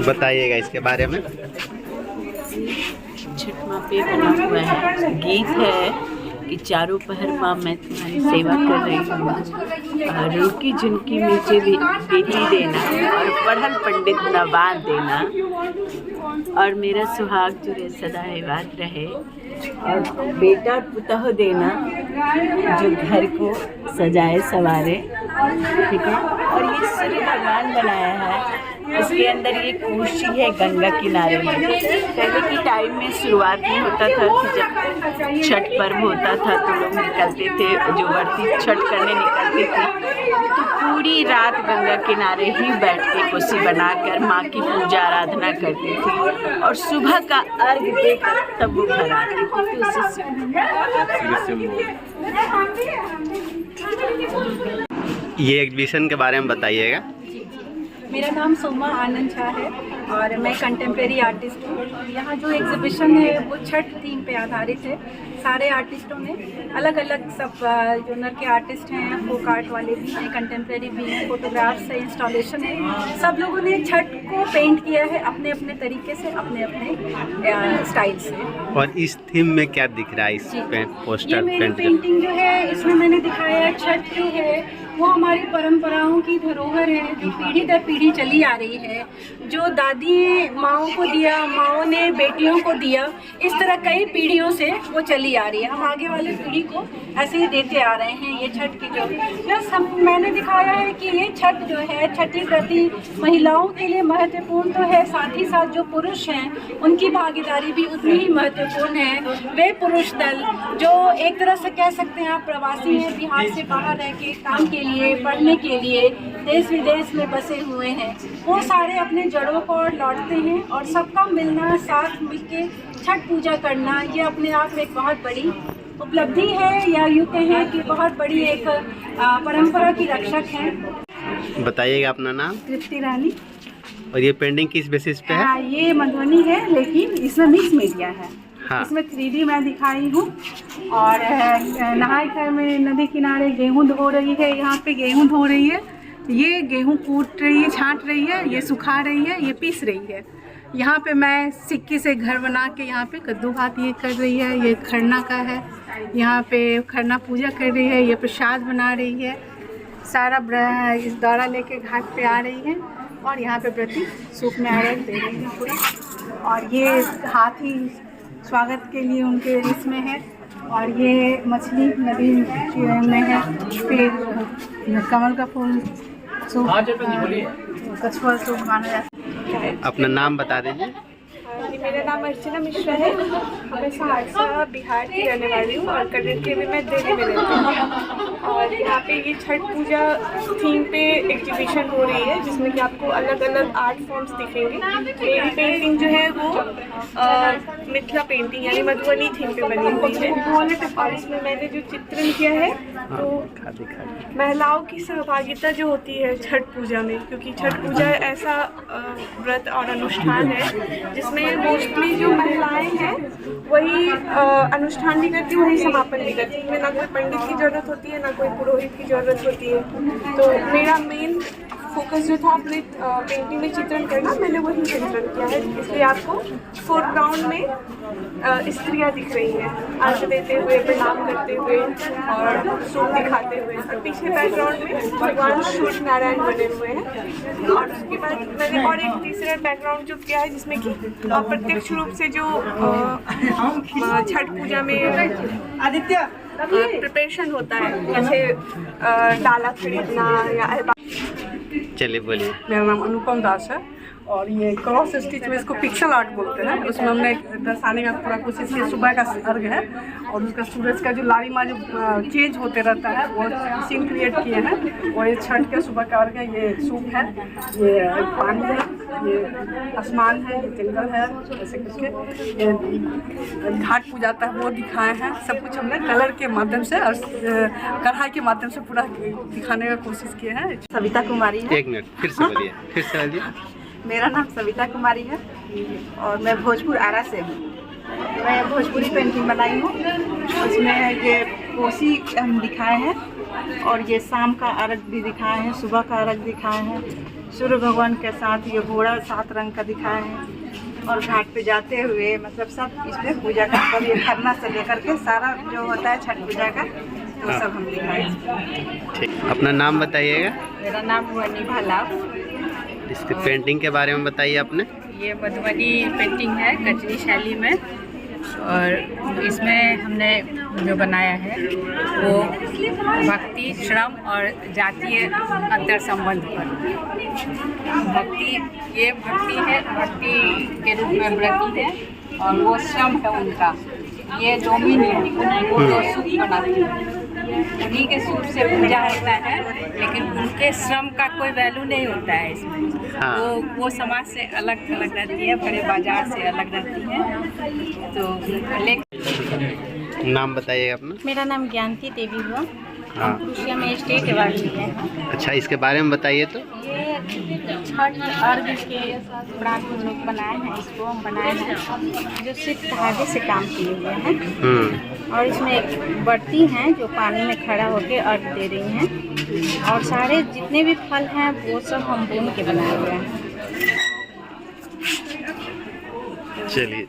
बताइएगा इसके बारे में। छठ माँ पे बना हुआ है, गीत है कि चारों पहर माँ मैं तुम्हारी सेवा कर रही हूँ, और रुकी झुनकी नीचे भी बेटी देना, और पढ़ल पंडित नवाद देना, और मेरा सुहाग जो है सदा हेवाद रहे, और बेटा पुतह देना जो घर को सजाए सवारे। ठीक है। और ये सूर्य भगवान बनाया है, इसके अंदर ये कोशी है गंगा किनारे में। पहले के टाइम में शुरुआत में होता था कि जब छठ पर्व होता था तो लोग निकलते थे, जो व्रती छठ करने निकलते थे तो पूरी रात गंगा किनारे ही बैठ के कोसी बनाकर माँ की पूजा आराधना करती थी, और सुबह का अर्घ देकर तब वो घर आती थी। ये एग्जीबिशन के बारे में बताइएगा। मेरा नाम सोमा आनंद झा है और मैं कंटेम्प्रेरी आर्टिस्ट हूँ। यहाँ जो एग्जीबिशन है वो छठ थीम पे आधारित है। सारे आर्टिस्टों ने अलग अलग, सब जो नर के आर्टिस्ट हैं, फोक आर्ट वाले भी हैं, कंटेम्प्रेरी भी हैं, फोटोग्राफ्स है, इंस्टॉलेशन है, सब लोगों ने छठ को पेंट किया है अपने अपने तरीके से, अपने अपने स्टाइल से। और इस थीम में क्या दिख रहा है इस पोस्टर? ये मेरी पेंटिंग जो है इसमें मैंने दिखाया है छठ जो है वो हमारी परंपराओं की धरोहर है, जो पीढ़ी दर पीढ़ी चली आ रही है, जो दादी माओं को दिया, माओं ने बेटियों को दिया, इस तरह कई पीढ़ियों से वो चली आ रही है। हम आगे वाली पीढ़ी को ऐसे ही देते आ रहे हैं। ये छठ की जो प्लस मैंने दिखाया है कि ये छठ जो है, छठी व्रती महिलाओं के लिए महत्वपूर्ण तो है, साथ ही साथ जो पुरुष हैं उनकी भागीदारी भी उतनी ही महत्वपूर्ण है। वे पुरुष दल जो एक तरह से कह सकते हैं आप प्रवासी हैं, बिहार से बाहर रह के काम के लिए, पढ़ने के लिए देश विदेश में बसे हुए हैं, वो सारे अपने जड़ों को लौटते हैं, और सबका मिलना, साथ मिलके छठ पूजा करना ये अपने आप में एक बहुत बड़ी उपलब्धि है, या यूँ कहें कि बहुत बड़ी एक परंपरा की रक्षक है। बताइएगा अपना नाम। तृप्ति रानी। और ये पेंटिंग किस बेसिस पे है? ये मधुबनी है, लेकिन इसमें मिक्स मीडिया है। हाँ। इसमें 3D मैं दिखाई हूँ, और नहाई घर में नदी किनारे गेहूँ धो रही है, यहाँ पे गेहूँ धो रही है, ये गेहूँ कूट रही है, छांट रही है, ये सुखा रही है, ये पीस रही है। यहाँ पे मैं सिक्के से घर बना के यहाँ पे कद्दू भात ये कर रही है, ये खरना का है, यहाँ पे खरना पूजा कर रही है, ये प्रसाद बना रही है, सारा इस दौरा लेके घाट पे आ रही है, और यहाँ पे प्रति सूप में अर्घ दे रही है पूरा। और ये हाथी स्वागत के लिए उनके इसमें है, और ये मछली नदी में है, फिर कमल का फूल सूप, कछुआ सूप माना जाता है। अपना नाम बता दीजिए। मेरा नाम अर्चना मिश्रा है, मैं सहरसा बिहार की रहने वाली हूँ, और करंटली भी मैं दिल्ली में रहती हूँ। और यहाँ पे ये छठ पूजा थीम पे एग्जीबिशन हो रही है, जिसमें कि आपको अलग अलग आर्ट फॉर्म्स दिखेंगे। मेरी पेंटिंग जो है वो मिथिला पेंटिंग यानी मधुबनी थीम पे बनी हुई है, और इसमें मैंने जो चित्रण किया है तो महिलाओं की सहभागिता जो होती है छठ पूजा में, क्योंकि छठ पूजा ऐसा व्रत और अनुष्ठान है जिसमें मोस्टली जो महिलाएं हैं वही अनुष्ठान भी करती, वही समापन भी करती है। ना कोई पंडित की ज़रूरत होती है, ना कोई पुरोहित की ज़रूरत होती है। तो मेरा मेन फोकस जो था अपने पेंटिंग में चित्रण करना, मैंने वही चित्रण किया है, इसलिए आपको फोरग्राउंड में स्त्रियाँ दिख रही हैं अर्घ देते हुए, प्रणाम करते हुए और सूप दिखाते हुए, और पीछे बैकग्राउंड में भगवान सूर्य नारायण बने हुए हैं। और उसके बाद मैंने और एक तीसरा बैकग्राउंड जो किया है, जिसमें कि प्रत्यक्ष रूप से जो छठ पूजा में आदित्य प्रिपरेशन होता है, जैसे डाला खरीदना या। चलिए बोलिए। मेरा नाम अनुपम दास है, और ये क्रॉस स्टिच में इसको पिक्सल आर्ट बोलते हैं। उसमें हमने दर्शाने का पूरा कोशिश किया, सुबह का अर्घ है और उसका सूरज का जो लालिमा जो चेंज होते रहता है वो सीन क्रिएट किए हैं। और ये छठ के सुबह का अर्घ है, ये सूप है, ये पानी है, ये आसमान है, ये जंगल है, ऐसे करके ये घाट पूजा जाता है वो दिखाए हैं। सब कुछ हमने कलर के माध्यम से और कढ़ाई के माध्यम से पूरा दिखाने का कोशिश किए हैं। सविता कुमारी है। एक मिनट फिर से बोलिए, फिर से बोलिए। मेरा नाम सविता कुमारी है और मैं भोजपुर आरा से हूँ। मैं भोजपुरी पेंटिंग बनाई हूँ, उसमें ये कोसी हम दिखाए हैं और ये शाम का अर्घ भी दिखाए हैं, सुबह का अर्घ दिखाए हैं, सूर्य भगवान के साथ ये घोड़ा 7 रंग का दिखाया है। और घाट पे जाते हुए मतलब सब इसमें पूजा का सब ये खरना से लेकर के सारा जो होता है छठ पूजा का वो सब हम दिखाए। ठीक, अपना नाम बताइएगा। मेरा नाम हुआ निभा लाभ। इसके पेंटिंग के बारे में बताइए आपने। ये मधुबनी पेंटिंग है कजरी शैली में, और इसमें हमने जो बनाया है वो भक्ति, श्रम और जातीय अंतर संबंध पर। ये भक्ति है, भक्ति के रूप में व्रती है, और वो श्रम है उनका, ये डोमिन है, वो जो सूप बनाती है उन्हीं के सूप से पूजा होता है, लेकिन उनके श्रम का कोई वैल्यू नहीं होता है इसमें। हाँ। वो समाज से अलग अलग रहती है, बड़े बाजार से अलग रहती है। तो नाम बताइएगा अपना। मेरा नाम ज्ञानती देवी हुआ। हाँ। क्रुशिया में स्टेट अवार्ड लिए हैं। अच्छा, इसके बारे में बताइए तो। ये छठ अर्घ के उपरांत हम लोग बनाए हैं, इसको हम बनाए हैं जो सिर्फ धागे से काम किए हुए हैं। और इसमें एक बर्ती हैं जो पानी में खड़ा होकर अर्घ दे रही हैं, और सारे जितने भी फल हैं वो सब हम बुन के बनाए हुए हैं। चलिए।